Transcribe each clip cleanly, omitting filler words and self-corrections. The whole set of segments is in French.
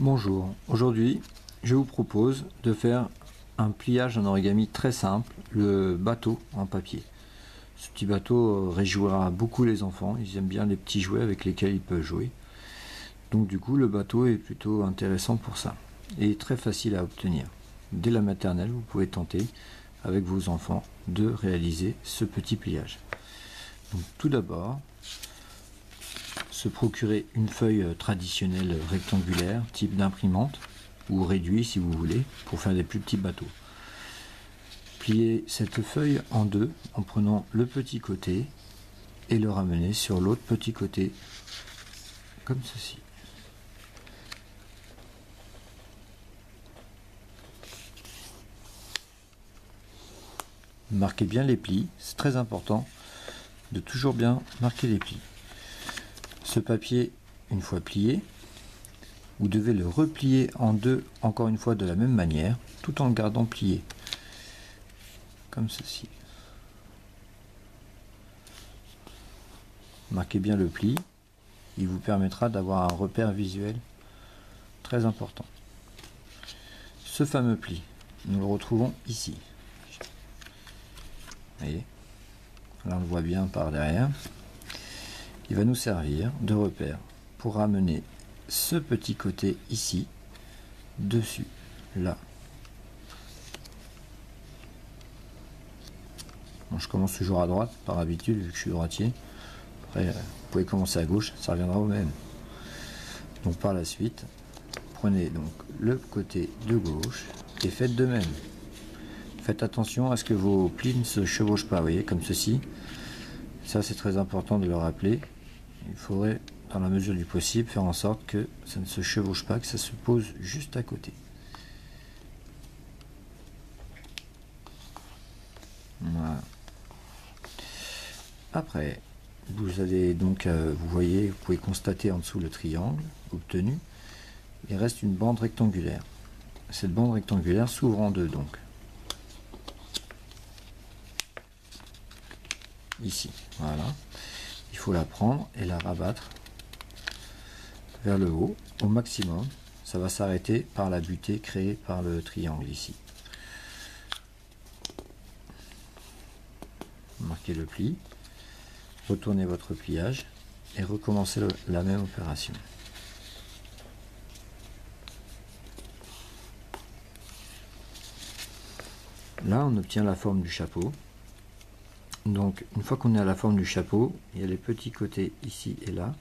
Bonjour, aujourd'hui je vous propose de faire un pliage en origami très simple, le bateau en papier. Ce petit bateau réjouira beaucoup les enfants, ils aiment bien les petits jouets avec lesquels ils peuvent jouer. Donc du coup le bateau est plutôt intéressant pour ça et très facile à obtenir. Dès la maternelle vous pouvez tenter avec vos enfants de réaliser ce petit pliage. Donc tout d'abord, se procurer une feuille traditionnelle rectangulaire type d'imprimante ou réduit si vous voulez pour faire des plus petits bateaux. Plier cette feuille en deux en prenant le petit côté et le ramener sur l'autre petit côté comme ceci. Marquez bien les plis, c'est très important de toujours bien marquer les plis. Ce papier, une fois plié, vous devez le replier en deux encore une fois de la même manière, tout en le gardant plié, comme ceci. Marquez bien le pli, il vous permettra d'avoir un repère visuel très important. Ce fameux pli, nous le retrouvons ici. Vous voyez, là on le voit bien par derrière. Il va nous servir de repère pour ramener ce petit côté ici, dessus, là. Bon, je commence toujours à droite, par habitude, vu que je suis droitier. Après, vous pouvez commencer à gauche, ça reviendra au même. Donc par la suite, prenez donc le côté de gauche et faites de même. Faites attention à ce que vos plis ne se chevauchent pas, vous voyez, comme ceci. Ça c'est très important de le rappeler. Il faudrait, dans la mesure du possible, faire en sorte que ça ne se chevauche pas, que ça se pose juste à côté. Voilà. Après, vous allez donc, vous voyez, vous pouvez constater en dessous le triangle obtenu. Il reste une bande rectangulaire. Cette bande rectangulaire s'ouvre en deux donc. Ici, voilà. Il faut la prendre et la rabattre vers le haut au maximum. Ça va s'arrêter par la butée créée par le triangle ici. Marquez le pli, retournez votre pliage et recommencez la même opération. Là, on obtient la forme du chapeau. Donc, une fois qu'on est à la forme du chapeau, il y a les petits côtés ici et là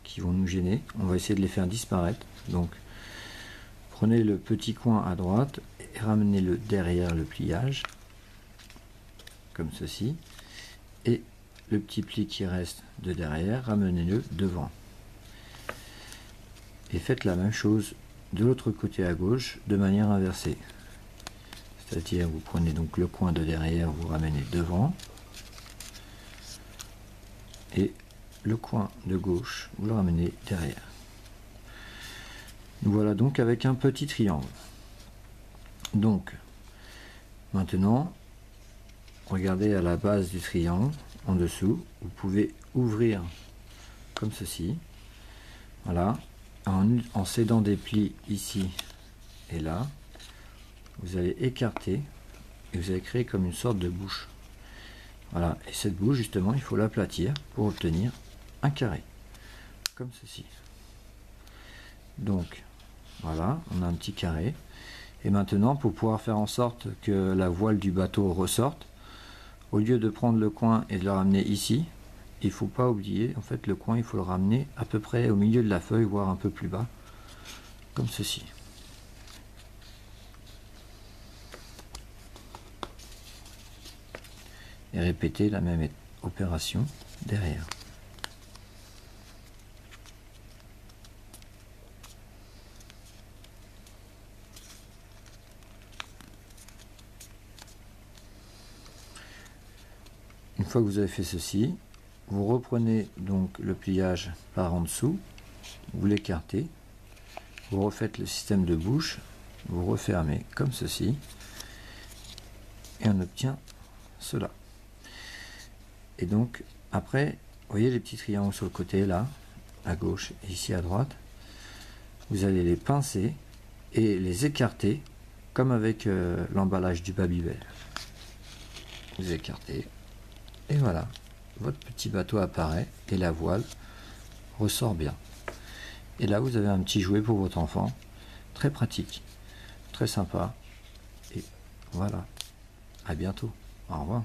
qui vont nous gêner. On va essayer de les faire disparaître. Donc, prenez le petit coin à droite et ramenez-le derrière le pliage, comme ceci. Et le petit pli qui reste de derrière, ramenez-le devant. Et faites la même chose de l'autre côté à gauche de manière inversée. C'est-à-dire, vous prenez donc le coin de derrière, vous ramenez devant. Et le coin de gauche, vous le ramenez derrière. Voilà donc avec un petit triangle. Donc, maintenant, regardez à la base du triangle, en dessous, vous pouvez ouvrir comme ceci. Voilà, en cédant des plis ici et là, vous allez écarter et vous allez créer comme une sorte de bouche. Voilà, et cette bouche justement, il faut l'aplatir pour obtenir un carré, comme ceci. Donc, voilà, on a un petit carré. Et maintenant, pour pouvoir faire en sorte que la voile du bateau ressorte, au lieu de prendre le coin et de le ramener ici, il ne faut pas oublier, en fait, le coin, il faut le ramener à peu près au milieu de la feuille, voire un peu plus bas, comme ceci. Et répéter la même opération derrière. Une fois que vous avez fait ceci, vous reprenez donc le pliage par en dessous, vous l'écartez, vous refaites le système de bouche, vous refermez comme ceci, et on obtient cela. Et donc après, vous voyez les petits triangles sur le côté là, à gauche et ici à droite. vous allez les pincer et les écarter comme avec l'emballage du Babybel. Vous écartez et voilà, votre petit bateau apparaît et la voile ressort bien. Et là vous avez un petit jouet pour votre enfant, très pratique, très sympa. Et voilà, à bientôt, au revoir.